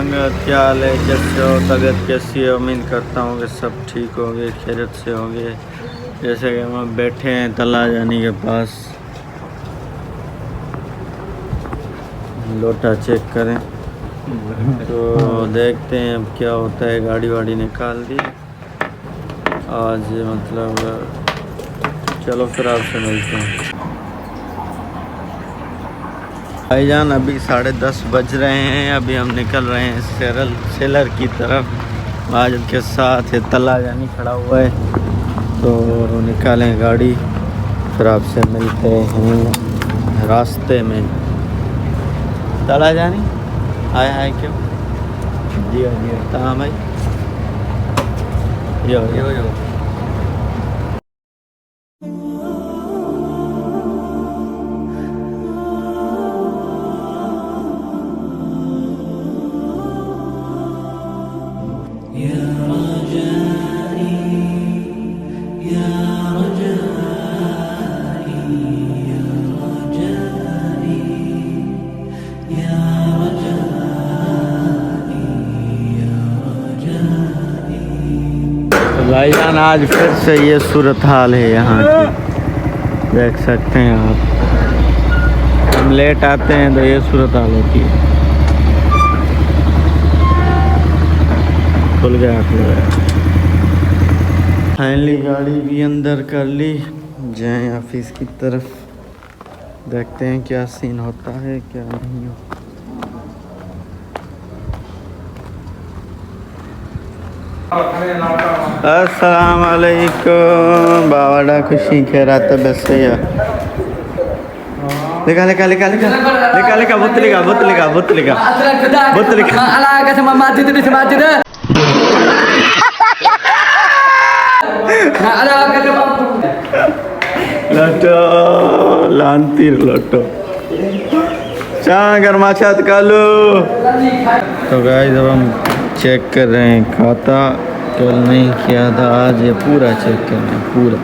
संगत क्या हाल है, कैसे हो, तबीयत कैसी है। उम्मीद करता हूँ कि सब ठीक होंगे, खैरियत से होंगे। जैसे कि हम बैठे हैं तला जानी के पास, लोटा चेक करें तो देखते हैं अब क्या होता है। गाड़ी वाड़ी निकाल दी आज, मतलब चलो फिर आपसे मिलते हैं। भाईजान अभी 10:30 बज रहे हैं। अभी हम निकल रहे हैं सेलर की तरफ। माजिद के साथ ये तला जानी खड़ा हुआ है, तो निकालें गाड़ी, फिर आपसे मिलते हैं रास्ते में। तला जानी आए हाय क्यों जी जी कहाँ भाई यो भाईजान आज फिर से ये सूरत हाल है यहाँ की, देख सकते हैं आप। हम लेट आते हैं तो ये सूरत हाल होती है। खुल गया फाइनली, गाड़ी भी अंदर कर ली। जाएं ऑफिस की तरफ, देखते हैं क्या सीन होता है क्या नहीं होता। अस्सलाम वालेकुम बावाडा, खुशी खैरात बस या लिखा लिखा लिखा लिखा लिखा लिखा बुतलिका बुतलिका बुतलिका बुतलिका ala sama mati itu sama mati dah nah ala kata loto lantir loto चागर माछात Kalu. तो गाइस अब हम चेक कर रहे हैं खाता, कल नहीं किया था, आज ये पूरा चेक कर रहे हैं पूरा।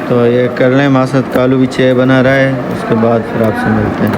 तो ये कर लें, मासद कालू भी 6 बना रहा है, उसके बाद फिर आपसे मिलते हैं।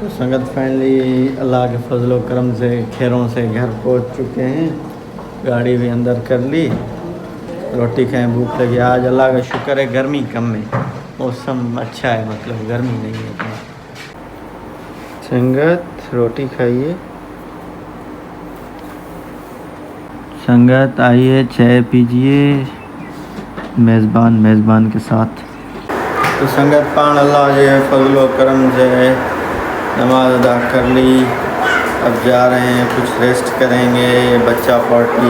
तो संगत फाइनली अल्लाह के फजलो करम से खैरों से घर पहुंच चुके हैं। गाड़ी भी अंदर कर ली, रोटी खाएं, भूख लगी। आज अल्लाह का शुक्र है गर्मी कम है, मौसम अच्छा है, मतलब गर्मी नहीं है। संगत रोटी खाइए, संगत आइए चाय पीजिए मेज़बान के साथ। तो संगत पान अल्लाह जे फजलो करम से नमाज अदा कर ली। अब जा रहे हैं, कुछ रेस्ट करेंगे। बच्चा पार्टी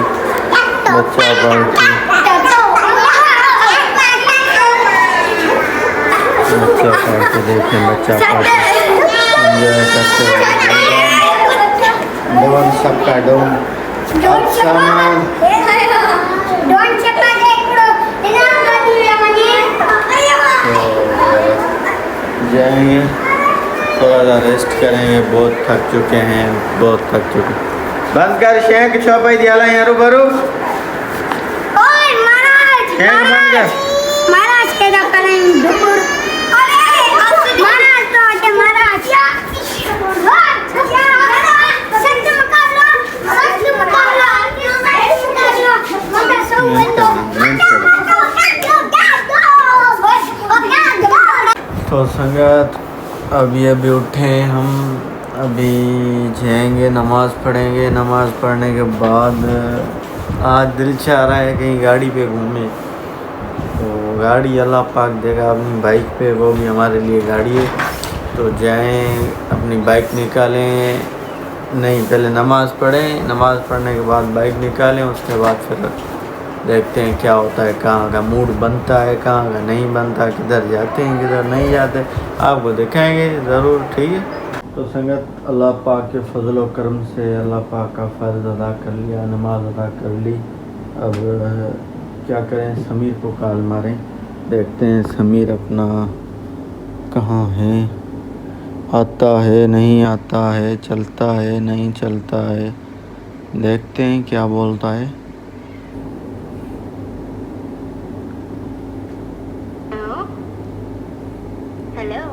देखें, बच्चा पार्टी एंजॉय करते हुए सबका डोम जाएंगे, थोड़ा सा रेस्ट करेंगे। बहुत थक चुके हैं, बहुत थक चुके। बंद कर शेख चौपाई दिया यारू भरू बंद कर। तो संगत अभी उठे हम, अभी जाएंगे नमाज़ पढ़ेंगे। नमाज़ पढ़ने के बाद आज दिल चाह रहा है कहीं गाड़ी पे घूमें, तो गाड़ी अल्लाह पाक देगा अपनी बाइक पे, वो भी हमारे लिए गाड़ी है। तो जाएं, अपनी बाइक निकालें, नहीं पहले नमाज़ पढ़ें, नमाज़ पढ़ने के बाद बाइक निकालें, उसके बाद फिर देखते हैं क्या होता है, कहाँ का मूड बनता है, कहाँ का नहीं बनता, किधर जाते हैं किधर नहीं जाते, आपको दिखाएंगे ज़रूर। ठीक है। तो संगत, अल्लाह पाक के फजल व करम से अल्लाह पाक का फ़र्ज़ अदा कर लिया, नमाज अदा कर ली। अब क्या करें, समीर को कॉल मारें, देखते हैं समीर अपना कहाँ है, आता है नहीं आता है, चलता है नहीं चलता है, देखते हैं क्या बोलता है। हेलो,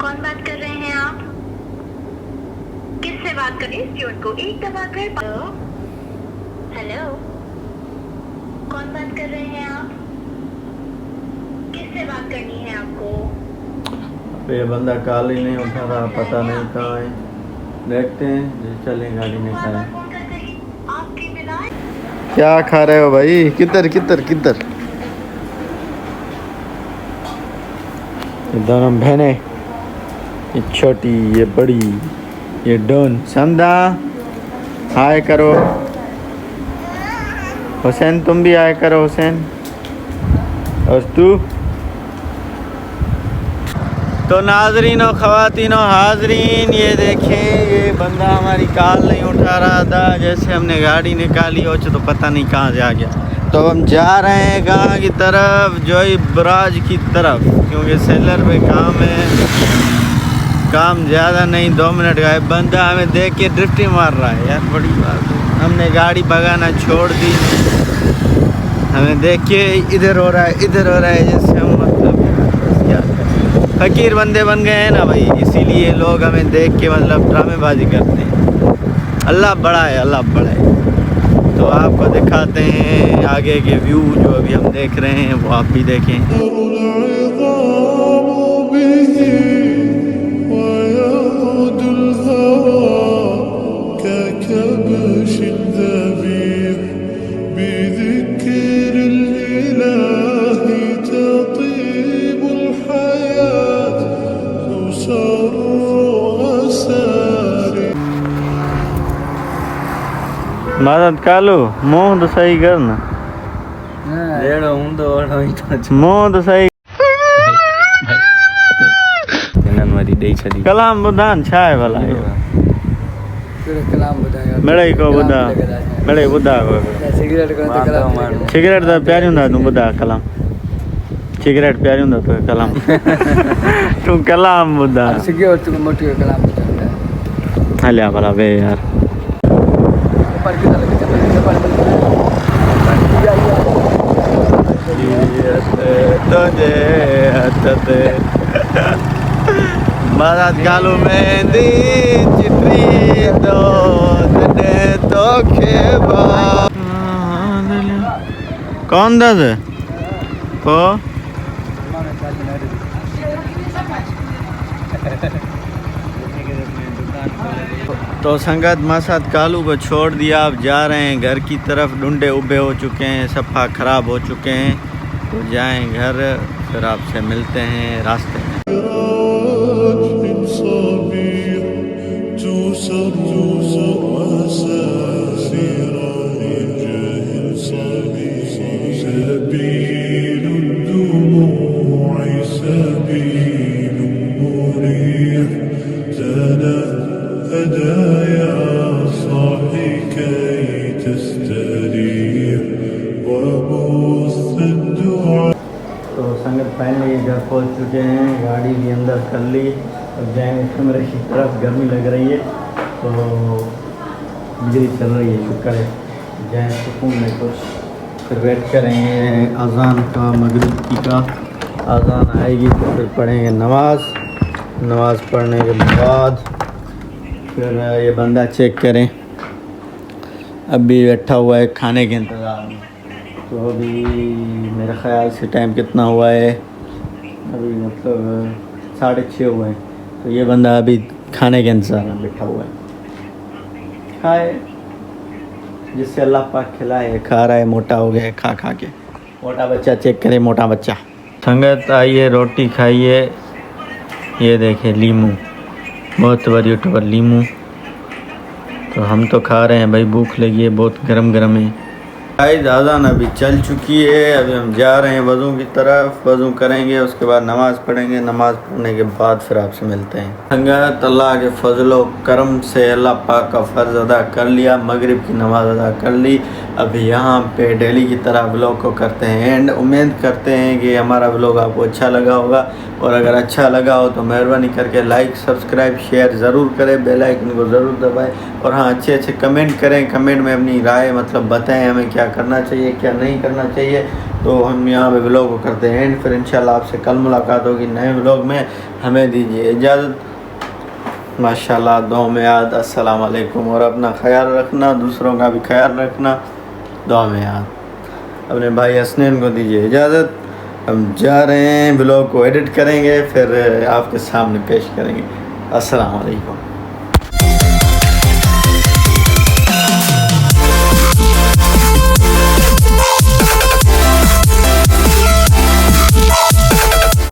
कौन बात कर रहे हैं आप? किससे बात कर रहे हैं? ट्यून को एक दबा कर। हेलो, कौन बात कर रहे हैं आप? किससे बात करनी है आपको? ये बंदा कॉल ही नहीं उठा रहा, पता नहीं कहाँ है, देखते हैं, चलें गाड़ी निकालें। क्या खा रहे हो भाई? किधर किधर किधर? दोनों बहने, ये छोटी ये बड़ी, ये डोन। समझा? हाय करो हुसैन, तुम भी हाय करो हुसैन। और तू? तो नाजरीन और ख़वातीन और हाजरीन, ये देखें, ये बंदा हमारी कॉल नहीं उठा रहा था। जैसे हमने गाड़ी निकाली हो तो पता नहीं कहाँ जा गया। तो हम जा रहे हैं कहाँ की तरफ? जोई बराज की तरफ, क्योंकि सेलर पे काम है, काम ज़्यादा नहीं, 2 मिनट का है। बंदा हमें देख के ड्रिफ्टिंग मार रहा है यार, बड़ी बात है। हमने गाड़ी भगाना छोड़ दी, हमें देख के इधर हो रहा है इधर हो रहा है, जैसे हम मतलब क्या फकीर बंदे बन गए हैं ना भाई, इसीलिए लोग हमें देख के मतलब ड्रामेबाजी करते हैं। अल्लाह बड़ा है, अल्लाह बड़ा है। तो आपको दिखाते हैं आगे के व्यू, जो अभी हम देख रहे हैं वो आप भी देखें। मदद कालो मुंह तो सही करना, मुंह तो सही। कलाम बुधान छाए वाला है, मेरे को बुधा, मेरे बुधा को सिगरेट तो प्यारी हुंदा, तू बुधा कलाम सिगरेट प्यारी हुंदा तो कलाम तू कलाम बुधा सिगरेट तो मोटी कलाम बुधा हल्या वाला वे यार। बारात गालू मेहंदी चिट्री दो दे तो खेबा कौन दस को तो संगत मसाद कालू को छोड़ दिया, अब जा रहे हैं घर की तरफ। ढूंढे उबे हो चुके हैं, सफ़ा ख़राब हो चुके हैं, तो जाएं घर, फिर आपसे मिलते हैं रास्ते में। तो संगत फाइनली घर पहुंच चुके हैं, गाड़ी भी अंदर कर ली। अब जाएंगे कमरे की तरफ, गर्मी लग रही है तो बिजली चल रही है, शुक्र है, जाएँ सुकून में कुछ। फिर वेट करेंगे अज़ान का, मगरिब की का अज़ान आएगी तो फिर पढ़ेंगे नमाज। नमाज पढ़ने के बाद फिर ये बंदा चेक करें, अभी बैठा हुआ है खाने के इंतज़ार में। तो अभी मेरे ख़्याल से टाइम कितना हुआ है, अभी मतलब 6:30 हुए हैं। तो ये बंदा अभी खाने के इंतज़ार में बैठा हुआ है। खाए जिससे अल्लाह पाक खिलाए, खा रहा है, मोटा हो गया है खा खा के। मोटा बच्चा चेक करे, मोटा बच्चा। संगत आइए रोटी खाइए, ये देखे लीमू, बहुत बड़ी यूट्यूबर लीमू। तो हम तो खा रहे हैं भाई, भूख लगी है, बहुत गरम गरम है। गाइस अज़ान अभी चल चुकी है, अभी हम जा रहे हैं वज़ू की तरफ। वज़ू करेंगे, उसके बाद नमाज़ पढ़ेंगे। नमाज़ पढ़ने के बाद फिर आपसे मिलते हैं। संगत, अल्लाह के फजल करम से अल्लाह पाक का फ़र्ज़ अदा कर लिया, मगरिब की नमाज़ अदा कर ली। अभी यहाँ पे डेली की तरह व्लॉग को करते हैं एंड। उम्मीद करते हैं कि हमारा व्लॉग आपको अच्छा लगा होगा, और अगर अच्छा लगा हो तो मेहरबानी करके लाइक, सब्सक्राइब, शेयर ज़रूर करें, बेल आइकन को ज़रूर दबाएं, और हाँ अच्छे कमेंट करें। कमेंट में अपनी राय मतलब बताएं हमें क्या करना चाहिए, क्या नहीं करना चाहिए। तो हम यहाँ पे व्लॉग को करते हैं एंड। फिर इंशाल्लाह आपसे कल मुलाकात होगी नए व्लॉग में। हमें दीजिए इजाज़त। माशाल्लाह, दुआ में याद। अस्सलाम वालेकुम। और अपना ख्याल रखना, दूसरों का भी ख्याल रखना, दुआ में याद। अपने भाई हसनैन को दीजिए इजाज़त। हम जा रहे हैं, व्लॉग को एडिट करेंगे, फिर आपके सामने पेश करेंगे। अस्सलाम वालेकुम।